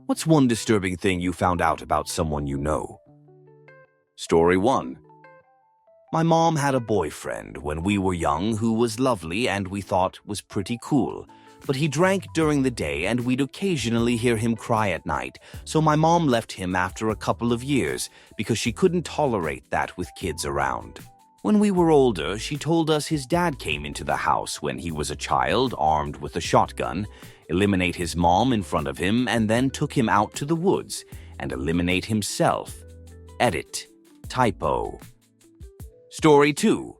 What's one disturbing thing you found out about someone you know? Story 1. My mom had a boyfriend when we were young who was lovely and we thought was pretty cool. But he drank during the day and we'd occasionally hear him cry at night, so my mom left him after a couple of years because she couldn't tolerate that with kids around. When we were older, she told us his dad came into the house when he was a child, armed with a shotgun, eliminate his mom in front of him, and then took him out to the woods and eliminate himself. Edit. Typo. Story 2.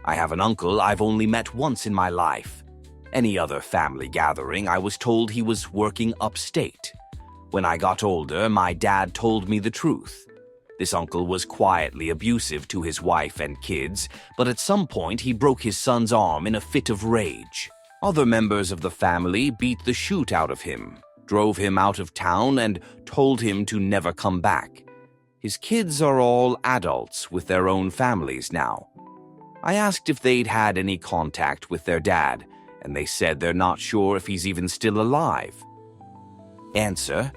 I have an uncle I've only met once in my life. Any other family gathering, I was told he was working upstate. When I got older, my dad told me the truth. This uncle was quietly abusive to his wife and kids, but at some point he broke his son's arm in a fit of rage. Other members of the family beat the shoot out of him, drove him out of town, and told him to never come back. His kids are all adults with their own families now. I asked if they'd had any contact with their dad, and they said they're not sure if he's even still alive. Answer: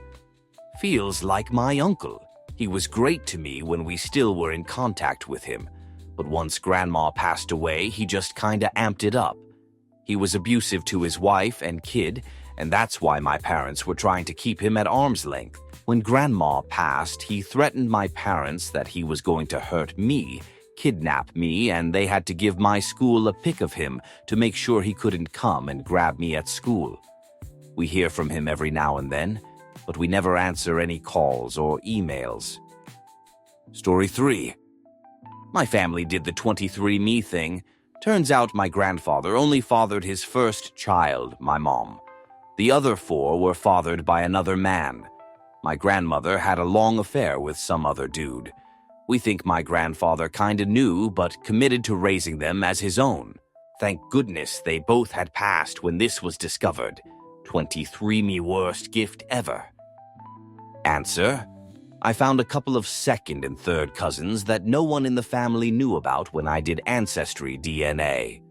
feels like my uncle. He was great to me when we still were in contact with him, but once Grandma passed away, he just kinda amped it up. He was abusive to his wife and kid, and that's why my parents were trying to keep him at arm's length. When Grandma passed, he threatened my parents that he was going to hurt me, kidnap me, and they had to give my school a pic of him to make sure he couldn't come and grab me at school. We hear from him every now and then, but we never answer any calls or emails. Story 3. My family did the 23andMe thing. Turns out my grandfather only fathered his first child, my mom. The other 4 were fathered by another man. My grandmother had a long affair with some other dude. We think my grandfather kinda knew, but committed to raising them as his own. Thank goodness they both had passed when this was discovered. 23andMe worst gift ever. Answer: I found a couple of second and third cousins that no one in the family knew about when I did Ancestry DNA.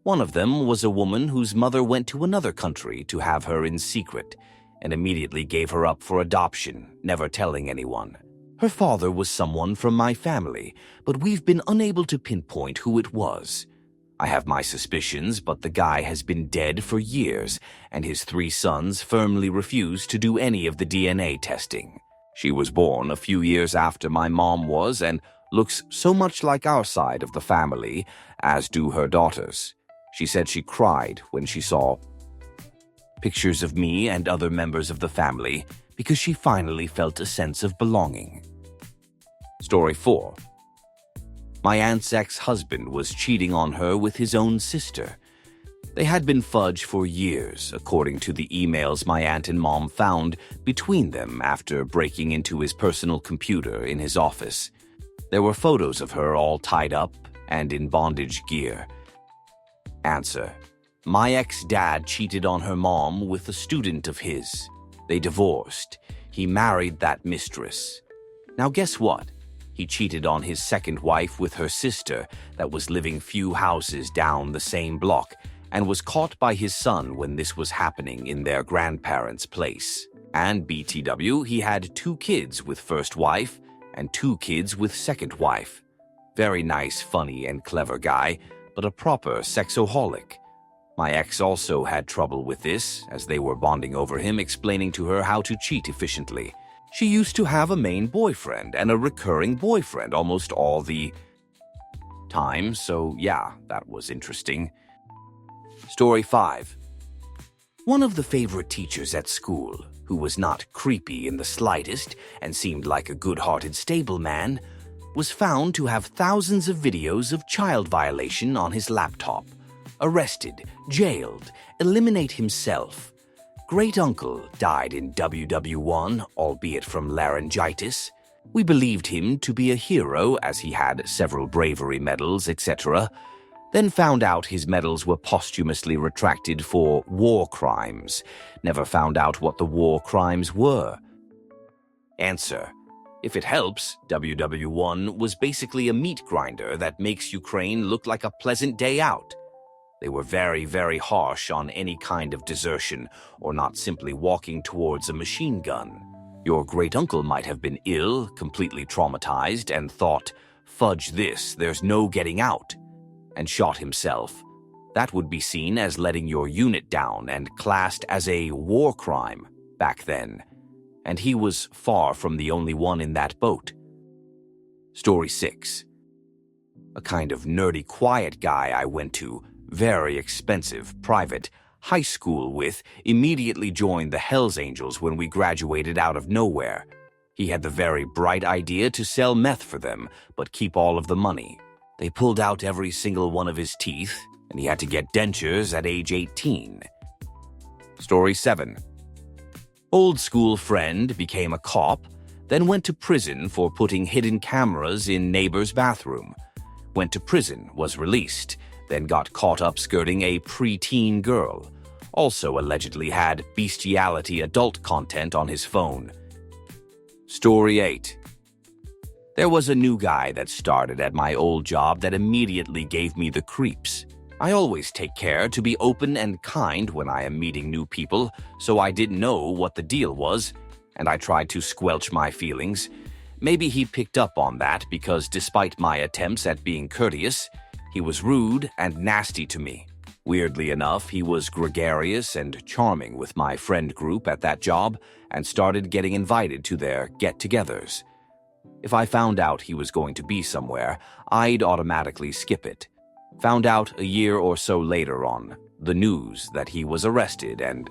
One of them was a woman whose mother went to another country to have her in secret and immediately gave her up for adoption, never telling anyone. Her father was someone from my family, but we've been unable to pinpoint who it was. I have my suspicions, but the guy has been dead for years, and his 3 sons firmly refuse to do any of the DNA testing. She was born a few years after my mom was and looks so much like our side of the family, as do her daughters. She said she cried when she saw pictures of me and other members of the family because she finally felt a sense of belonging. Story 4. My aunt's ex-husband was cheating on her with his own sister. They had been fudge for years, according to the emails my aunt and mom found between them after breaking into his personal computer in his office. There were photos of her all tied up and in bondage gear. Answer: my ex-dad cheated on her mom with a student of his. They divorced. He married that mistress. Now guess what? He cheated on his second wife with her sister that was living few houses down the same block and was caught by his son when this was happening in their grandparents' place. And BTW, he had 2 kids with first wife and 2 kids with second wife. Very nice, funny, and clever guy, but a proper sexoholic. My ex also had trouble with this, as they were bonding over him, explaining to her how to cheat efficiently. She used to have a main boyfriend and a recurring boyfriend almost all the time, so yeah, that was interesting. Story 5. One of the favorite teachers at school, who was not creepy in the slightest and seemed like a good-hearted stable man, was found to have thousands of videos of child violation on his laptop. Arrested, jailed, eliminate himself. Great uncle died in WW1, albeit from laryngitis. We believed him to be a hero as he had several bravery medals, etc., then found out his medals were posthumously retracted for war crimes. Never found out what the war crimes were. Answer: if it helps, WW1 was basically a meat grinder that makes Ukraine look like a pleasant day out. They were very, very harsh on any kind of desertion or not simply walking towards a machine gun. Your great-uncle might have been ill, completely traumatized, and thought, "Fudge this, there's no getting out," and shot himself. That would be seen as letting your unit down and classed as a war crime back then. And he was far from the only one in that boat. Story 6. A kind of nerdy, quiet guy I went to, very expensive, private, high school with, immediately joined the Hells Angels when we graduated out of nowhere. He had the very bright idea to sell meth for them, but keep all of the money. They pulled out every single one of his teeth, and he had to get dentures at age 18. Story 7. Old school friend became a cop, then went to prison for putting hidden cameras in neighbor's bathroom. Went to prison, was released, then got caught up skirting a preteen girl. Also allegedly had bestiality adult content on his phone. Story 8. There was a new guy that started at my old job that immediately gave me the creeps. I always take care to be open and kind when I am meeting new people, so I didn't know what the deal was, and I tried to squelch my feelings. Maybe he picked up on that because despite my attempts at being courteous, he was rude and nasty to me. Weirdly enough, he was gregarious and charming with my friend group at that job and started getting invited to their get-togethers. If I found out he was going to be somewhere, I'd automatically skip it. Found out a year or so later on the news that he was arrested and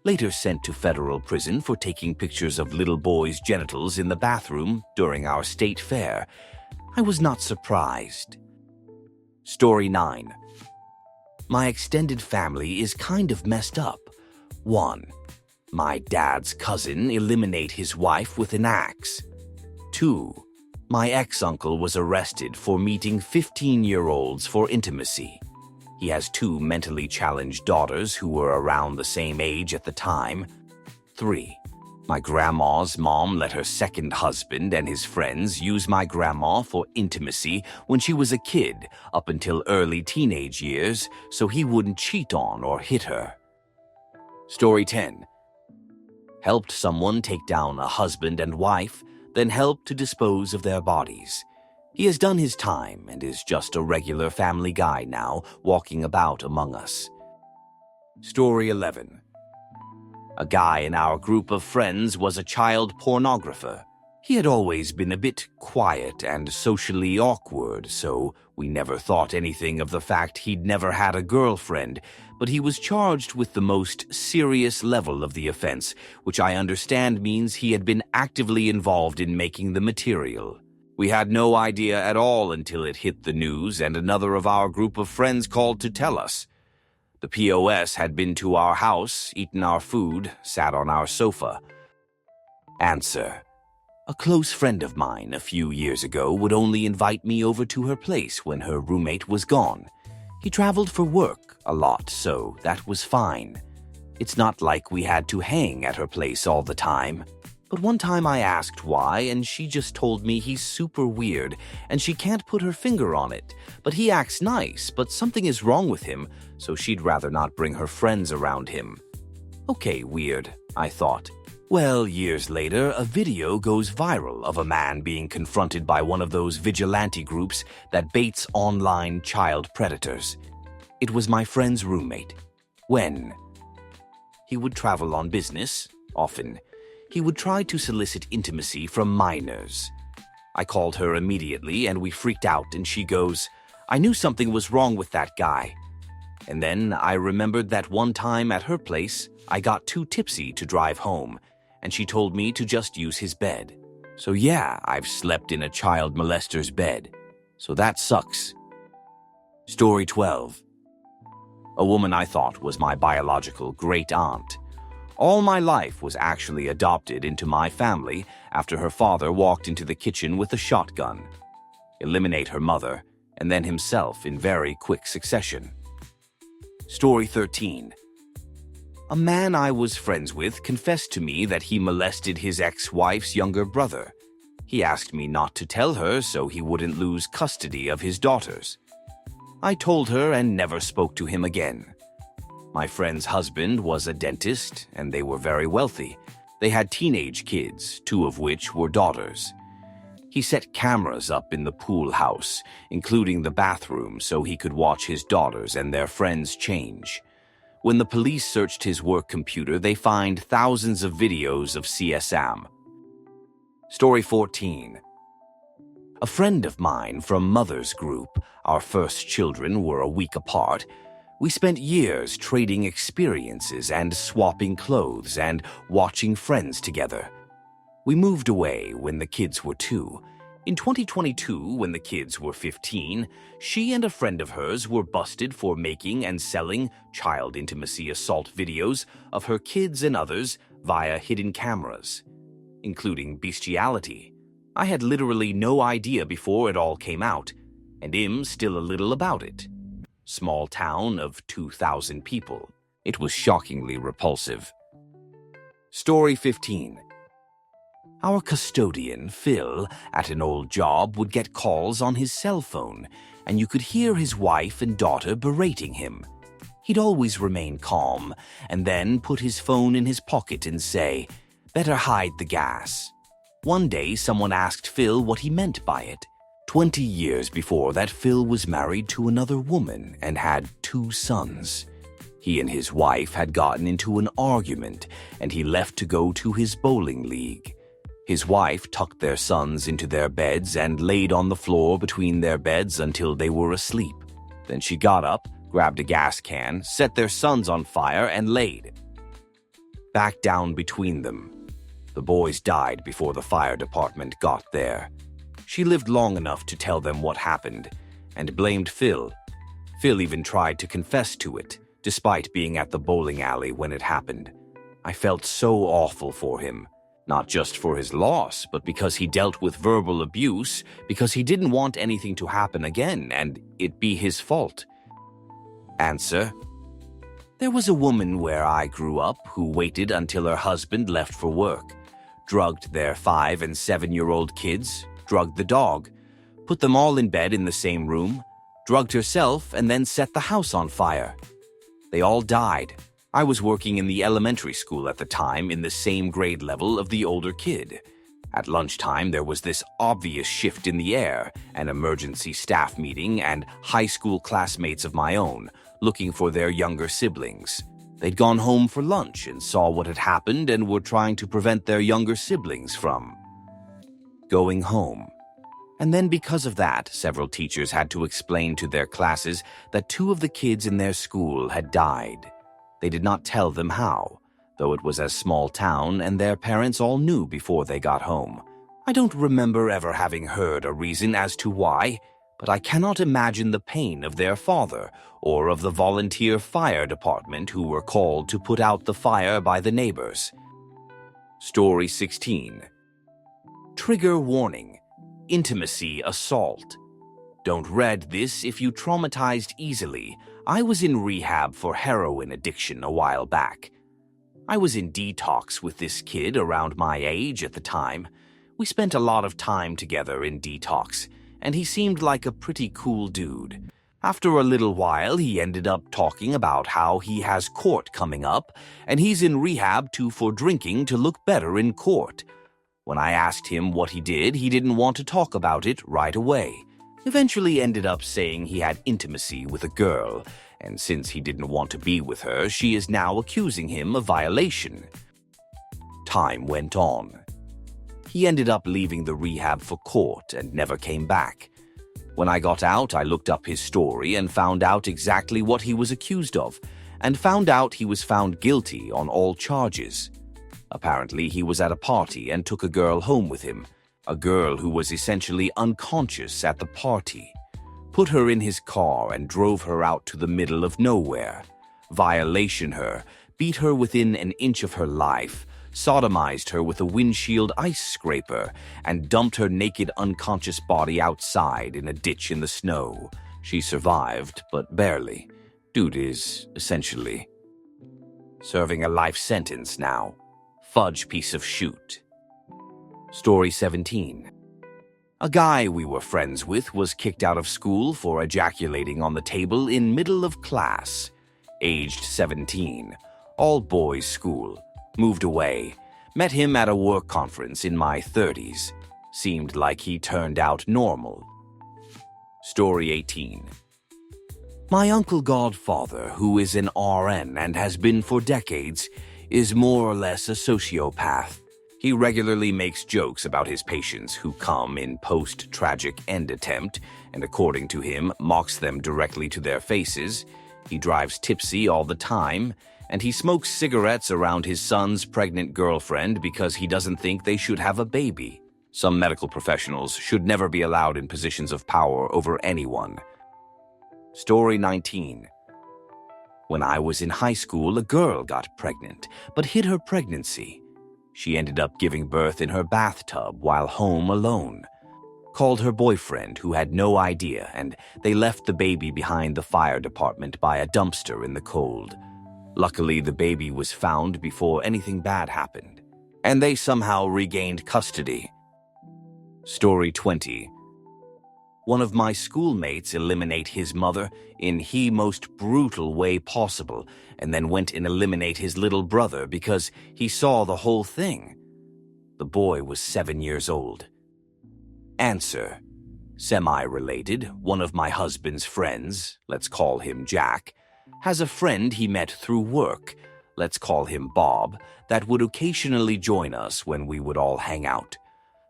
later sent to federal prison for taking pictures of little boys' genitals in the bathroom during our state fair. I was not surprised. Story 9. My extended family is kind of messed up. 1. My dad's cousin eliminate his wife with an axe. 2. My ex-uncle was arrested for meeting 15-year-olds for intimacy. He has 2 mentally challenged daughters who were around the same age at the time. 3. My grandma's mom let her second husband and his friends use my grandma for intimacy when she was a kid up until early teenage years so he wouldn't cheat on or hit her. Story 10. Helped someone take down a husband and wife, then helped to dispose of their bodies. He has done his time and is just a regular family guy now, walking about among us. Story 11. A guy in our group of friends was a child pornographer. He had always been a bit quiet and socially awkward, so we never thought anything of the fact he'd never had a girlfriend, but he was charged with the most serious level of the offense, which I understand means he had been actively involved in making the material. We had no idea at all until it hit the news and another of our group of friends called to tell us. The POS had been to our house, eaten our food, sat on our sofa. Answer. A close friend of mine a few years ago would only invite me over to her place when her roommate was gone. He traveled for work a lot, so that was fine. It's not like we had to hang at her place all the time. But one time I asked why, and she just told me he's super weird, and she can't put her finger on it. But he acts nice, but something is wrong with him, so she'd rather not bring her friends around him. Okay, weird, I thought. Well, years later, a video goes viral of a man being confronted by one of those vigilante groups that baits online child predators. It was my friend's roommate. When he would travel on business, often, he would try to solicit intimacy from minors. I called her immediately and we freaked out and she goes, "I knew something was wrong with that guy." And then I remembered that one time at her place, I got too tipsy to drive home, and she told me to just use his bed. So yeah, I've slept in a child molester's bed. So that sucks. Story 12. A woman I thought was my biological great-aunt. All my life was actually adopted into my family after her father walked into the kitchen with a shotgun. Eliminate her mother, and then himself in very quick succession. Story 13. A man I was friends with confessed to me that he molested his ex-wife's younger brother. He asked me not to tell her so he wouldn't lose custody of his daughters. I told her and never spoke to him again. My friend's husband was a dentist, and they were very wealthy. They had teenage kids, 2 of which were daughters. He set cameras up in the pool house, including the bathroom, so he could watch his daughters and their friends change. When the police searched his work computer, they find thousands of videos of CSM. Story 14. A friend of mine from Mother's Group, our first children were a week apart. We spent years trading experiences and swapping clothes and watching Friends together. We moved away when the kids were 2. In 2022, when the kids were 15, she and a friend of hers were busted for making and selling child intimacy assault videos of her kids and others via hidden cameras, including bestiality. I had literally no idea before it all came out, and am still a little about it. Small town of 2,000 people. It was shockingly repulsive. Story 15. Our custodian, Phil, at an old job would get calls on his cell phone, and you could hear his wife and daughter berating him. He'd always remain calm, and then put his phone in his pocket and say, "Better hide the gas." One day, someone asked Phil what he meant by it. 20 years before that, Phil was married to another woman and had 2 sons. He and his wife had gotten into an argument, and he left to go to his bowling league. His wife tucked their sons into their beds and laid on the floor between their beds until they were asleep. Then she got up, grabbed a gas can, set their sons on fire, and laid back down between them. The boys died before the fire department got there. She lived long enough to tell them what happened and blamed Phil. Phil even tried to confess to it, despite being at the bowling alley when it happened. I felt so awful for him. Not just for his loss, but because he dealt with verbal abuse, because he didn't want anything to happen again and it be his fault. Answer: there was a woman where I grew up who waited until her husband left for work, drugged their 5- and 7-year-old kids, drugged the dog, put them all in bed in the same room, drugged herself, and then set the house on fire. They all died. I was working in the elementary school at the time in the same grade level of the older kid. At lunchtime, there was this obvious shift in the air, an emergency staff meeting, and high school classmates of my own looking for their younger siblings. They'd gone home for lunch and saw what had happened and were trying to prevent their younger siblings from going home. And then because of that, several teachers had to explain to their classes that 2 of the kids in their school had died. They did not tell them how, though it was a small town and their parents all knew before they got home. I don't remember ever having heard a reason as to why, but I cannot imagine the pain of their father or of the volunteer fire department who were called to put out the fire by the neighbors. Story 16. Trigger warning: intimacy assault. Don't read this if you traumatized easily. I was in rehab for heroin addiction a while back. I was in detox with this kid around my age at the time. We spent a lot of time together in detox, and he seemed like a pretty cool dude. After a little while, he ended up talking about how he has court coming up, and he's in rehab for drinking to look better in court. When I asked him what he did, he didn't want to talk about it right away. Eventually ended up saying he had intimacy with a girl, and since he didn't want to be with her, she is now accusing him of violation. Time went on. He ended up leaving the rehab for court and never came back. When I got out, I looked up his story and found out exactly what he was accused of, and found out he was found guilty on all charges. Apparently, he was at a party and took a girl home with him, a girl who was essentially unconscious at the party. Put her in his car and drove her out to the middle of nowhere, violation her, beat her within an inch of her life, sodomized her with a windshield ice scraper, and dumped her naked unconscious body outside in a ditch in the snow. She survived, but barely. Dude is, essentially, serving a life sentence now. Fudge piece of shoot. Story 17. A guy we were friends with was kicked out of school for ejaculating on the table in middle of class. Aged 17. All boys school. Moved away. Met him at a work conference in my 30s. Seemed like he turned out normal. Story 18. My uncle godfather, who is an RN and has been for decades, is more or less a sociopath. He regularly makes jokes about his patients who come in post-tragic end attempt and, according to him, mocks them directly to their faces. He drives tipsy all the time, and he smokes cigarettes around his son's pregnant girlfriend because he doesn't think they should have a baby. Some medical professionals should never be allowed in positions of power over anyone. Story 19. When I was in high school, a girl got pregnant, but hid her pregnancy. She ended up giving birth in her bathtub while home alone. Called her boyfriend, who had no idea, and they left the baby behind the fire department by a dumpster in the cold. Luckily, the baby was found before anything bad happened, and they somehow regained custody. Story 20. One of my schoolmates eliminate his mother in the most brutal way possible, and then went and eliminate his little brother because he saw the whole thing. The boy was 7 years old. Answer. Semi-related, one of my husband's friends, let's call him Jack, has a friend he met through work, let's call him Bob, that would occasionally join us when we would all hang out.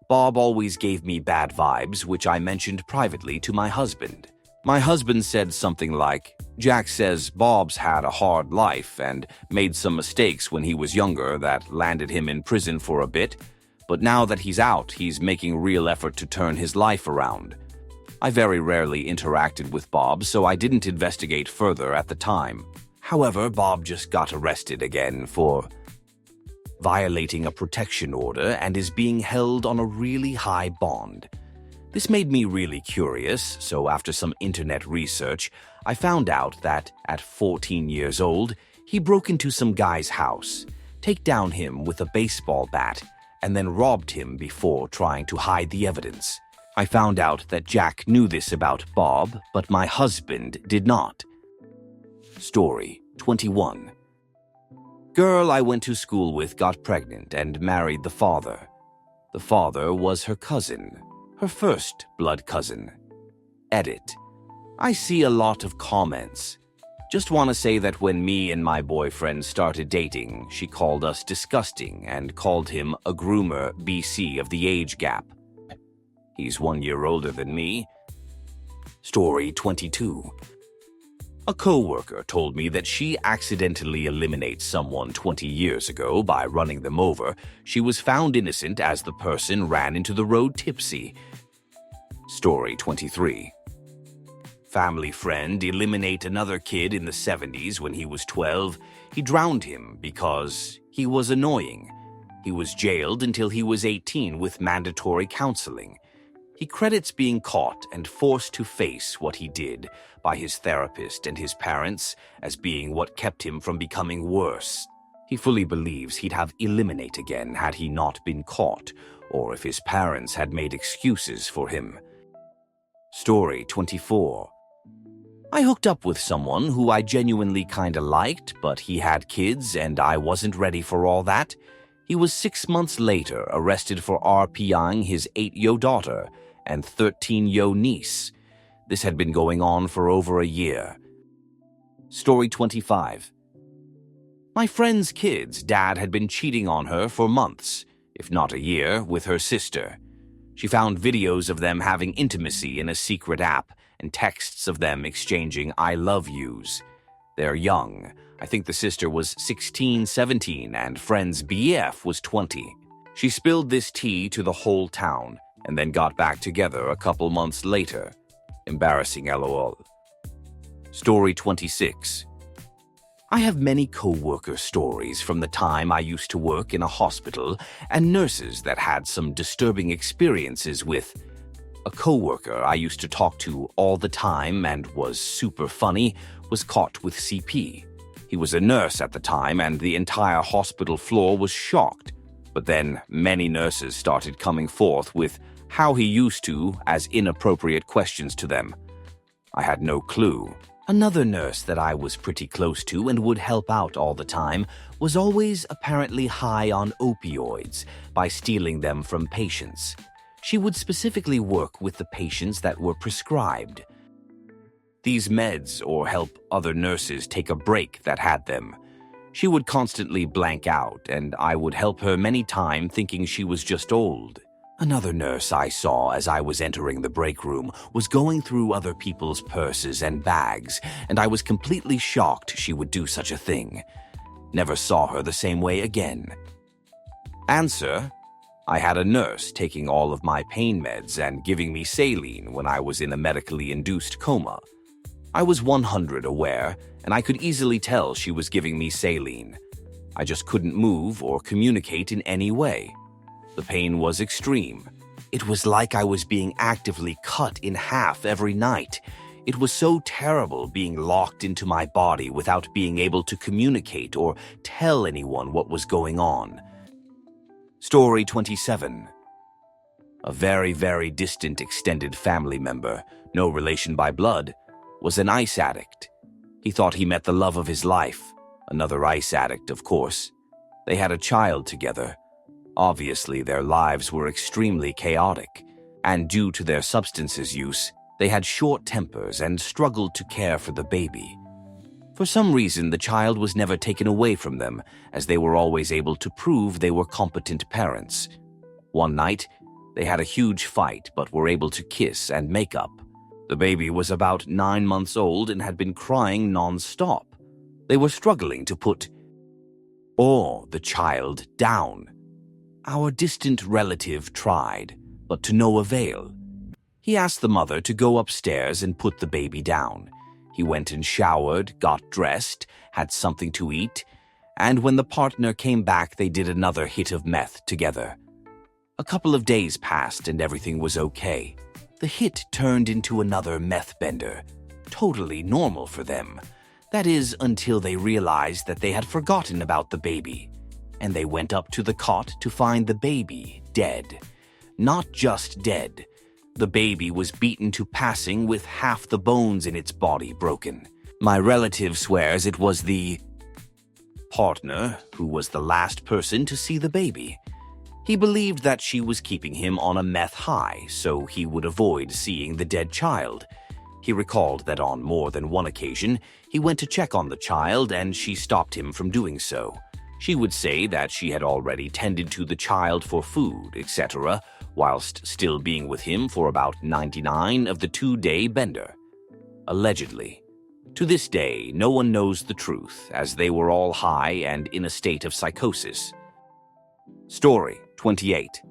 Bob always gave me bad vibes, which I mentioned privately to my husband. My husband said something like, Jack says Bob's had a hard life and made some mistakes when he was younger that landed him in prison for a bit, but now that he's out, he's making real effort to turn his life around. I very rarely interacted with Bob, so I didn't investigate further at the time. However, Bob just got arrested again for violating a protection order and is being held on a really high bond. This made me really curious, so after some internet research, I found out that at 14 years old, he broke into some guy's house, take down him with a baseball bat, and then robbed him before trying to hide the evidence. I found out that Jack knew this about Bob, but my husband did not. Story 21. Girl I went to school with got pregnant and married the father. The father was her cousin, her first blood cousin. Edit. I see a lot of comments. Just want to say that when me and my boyfriend started dating, she called us disgusting and called him a groomer BC of the age gap. He's 1 year older than me. Story 22. A coworker told me that she accidentally eliminated someone 20 years ago by running them over. She was found innocent as the person ran into the road tipsy. Story 23. Family friend eliminate another kid in the 70s when he was 12. He drowned him because he was annoying. He was jailed until he was 18 with mandatory counseling. He credits being caught and forced to face what he did by his therapist and his parents as being what kept him from becoming worse. He fully believes he'd have eliminate again had he not been caught, or if his parents had made excuses for him. Story 24. I hooked up with someone who I genuinely kinda liked, but he had kids and I wasn't ready for all that. He was 6 months later arrested for RPing his 8-year-old daughter and 13-year-old niece. This had been going on for over a year. Story 25. My friend's kid's dad had been cheating on her for months, if not a year, with her sister. She found videos of them having intimacy in a secret app and texts of them exchanging I love yous. They're young. I think the sister was 16, 17, and friend's BF was 20. She spilled this tea to the whole town and then got back together a couple months later. Embarrassing LOL. Story 26. I have many co-worker stories from the time I used to work in a hospital and nurses that had some disturbing experiences with. A co-worker I used to talk to all the time and was super funny was caught with CP. He was a nurse at the time and the entire hospital floor was shocked. But then many nurses started coming forth with how he used to, as inappropriate questions to them. I had no clue. Another nurse that I was pretty close to and would help out all the time was always apparently high on opioids by stealing them from patients. She would specifically work with the patients that were prescribed these meds or help other nurses take a break that had them. She would constantly blank out, and I would help her many times thinking she was just old. Another nurse I saw as I was entering the break room was going through other people's purses and bags, and I was completely shocked she would do such a thing. Never saw her the same way again. Answer: I had a nurse taking all of my pain meds and giving me saline when I was in a medically induced coma. I was 100% aware, and I could easily tell she was giving me saline. I just couldn't move or communicate in any way. The pain was extreme. It was like I was being actively cut in half every night. It was so terrible being locked into my body without being able to communicate or tell anyone what was going on. Story 27. A very, very distant extended family member, no relation by blood, was an ice addict. He thought he met the love of his life, another ice addict, of course. They had a child together. Obviously, their lives were extremely chaotic, and due to their substances use, they had short tempers and struggled to care for the baby. For some reason, the child was never taken away from them, as they were always able to prove they were competent parents. One night, they had a huge fight but were able to kiss and make up. The baby was about 9 months old and had been crying non-stop. They were struggling to put the child down. Our distant relative tried, but to no avail. He asked the mother to go upstairs and put the baby down. He went and showered, got dressed, had something to eat, and when the partner came back, they did another hit of meth together. A couple of days passed and everything was okay. The hit turned into another meth bender. Totally normal for them. That is, until they realized that they had forgotten about the baby. And they went up to the cot to find the baby dead. Not just dead. The baby was beaten to passing with half the bones in its body broken. My relative swears it was the partner who was the last person to see the baby. He believed that she was keeping him on a meth high so he would avoid seeing the dead child. He recalled that on more than one occasion, he went to check on the child and she stopped him from doing so. She would say that she had already tended to the child for food, etc., whilst still being with him for about 99 of the 2-day bender. Allegedly. To this day, no one knows the truth, as they were all high and in a state of psychosis. Story 28.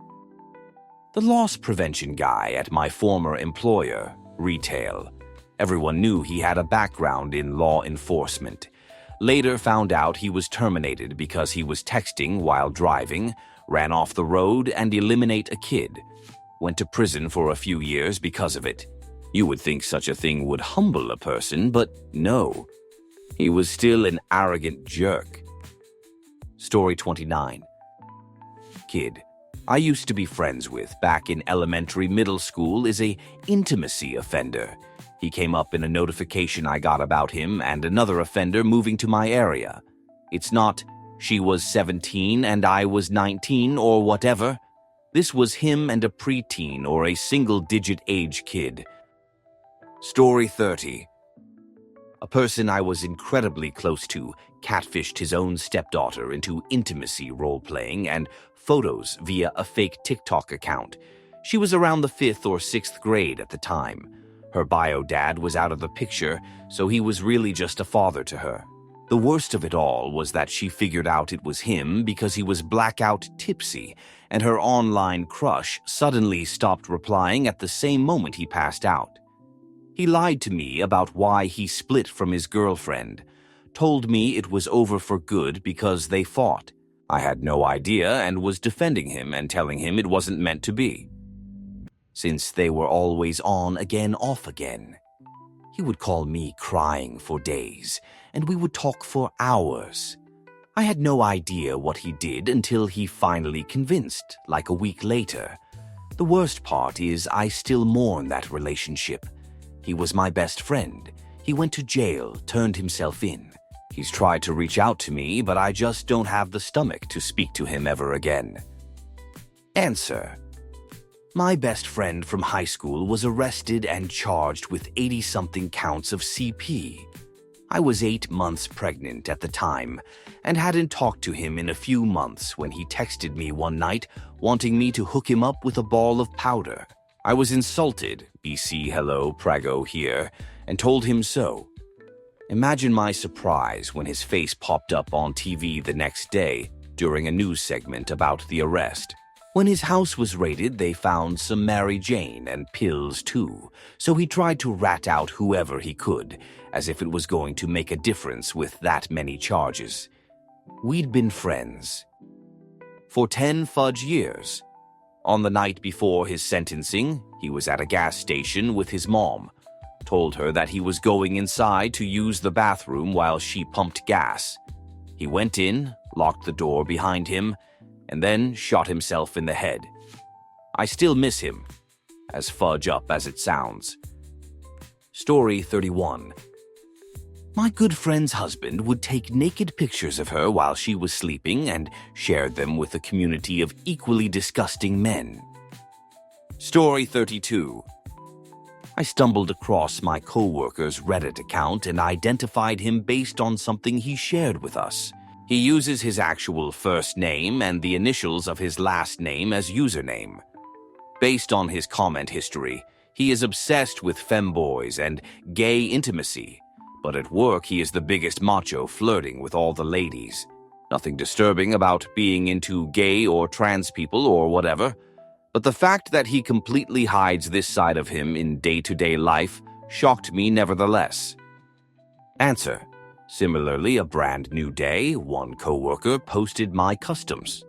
The loss prevention guy at my former employer, retail. Everyone knew he had a background in law enforcement. Later found out he was terminated because he was texting while driving, ran off the road, and eliminated a kid. Went to prison for a few years because of it. You would think such a thing would humble a person, but no. He was still an arrogant jerk. Story 29. Kid I used to be friends with back in elementary middle school is a intimacy offender. He came up in a notification I got about him and another offender moving to my area. It's not, she was 17 and I was 19 or whatever. This was him and a preteen or a single-digit age kid. Story 30. A person I was incredibly close to catfished his own stepdaughter into intimacy role-playing and photos via a fake TikTok account. She was around the 5th or 6th grade at the time. Her bio dad was out of the picture, so he was really just a father to her. The worst of it all was that she figured out it was him because he was blackout tipsy, and her online crush suddenly stopped replying at the same moment he passed out. He lied to me about why he split from his girlfriend, told me it was over for good because they fought. I had no idea and was defending him and telling him it wasn't meant to be. Since they were always on again, off again. He would call me crying for days, and we would talk for hours. I had no idea what he did until he finally convinced, like a week later. The worst part is I still mourn that relationship. He was my best friend. He went to jail, turned himself in. He's tried to reach out to me, but I just don't have the stomach to speak to him ever again. Answer. My best friend from high school was arrested and charged with 80-something counts of CP. I was 8 months pregnant at the time and hadn't talked to him in a few months when he texted me one night wanting me to hook him up with a ball of powder. I was insulted, BC hello Prago here, and told him so. Imagine my surprise when his face popped up on TV the next day during a news segment about the arrest. When his house was raided, they found some Mary Jane and pills too, so he tried to rat out whoever he could, as if it was going to make a difference with that many charges. We'd been friends for 10 fudge years. On the night before his sentencing, he was at a gas station with his mom, told her that he was going inside to use the bathroom while she pumped gas. He went in, locked the door behind him, and then shot himself in the head. I still miss him, as fudge up as it sounds. Story 31. My good friend's husband would take naked pictures of her while she was sleeping and shared them with a community of equally disgusting men. Story 32. I stumbled across my coworker's Reddit account and identified him based on something he shared with us. He uses his actual first name and the initials of his last name as username. Based on his comment history, he is obsessed with femboys and gay intimacy, but at work he is the biggest macho flirting with all the ladies. Nothing disturbing about being into gay or trans people or whatever, but the fact that he completely hides this side of him in day-to-day life shocked me nevertheless. Answer. Similarly, a brand new day, one coworker posted my customs.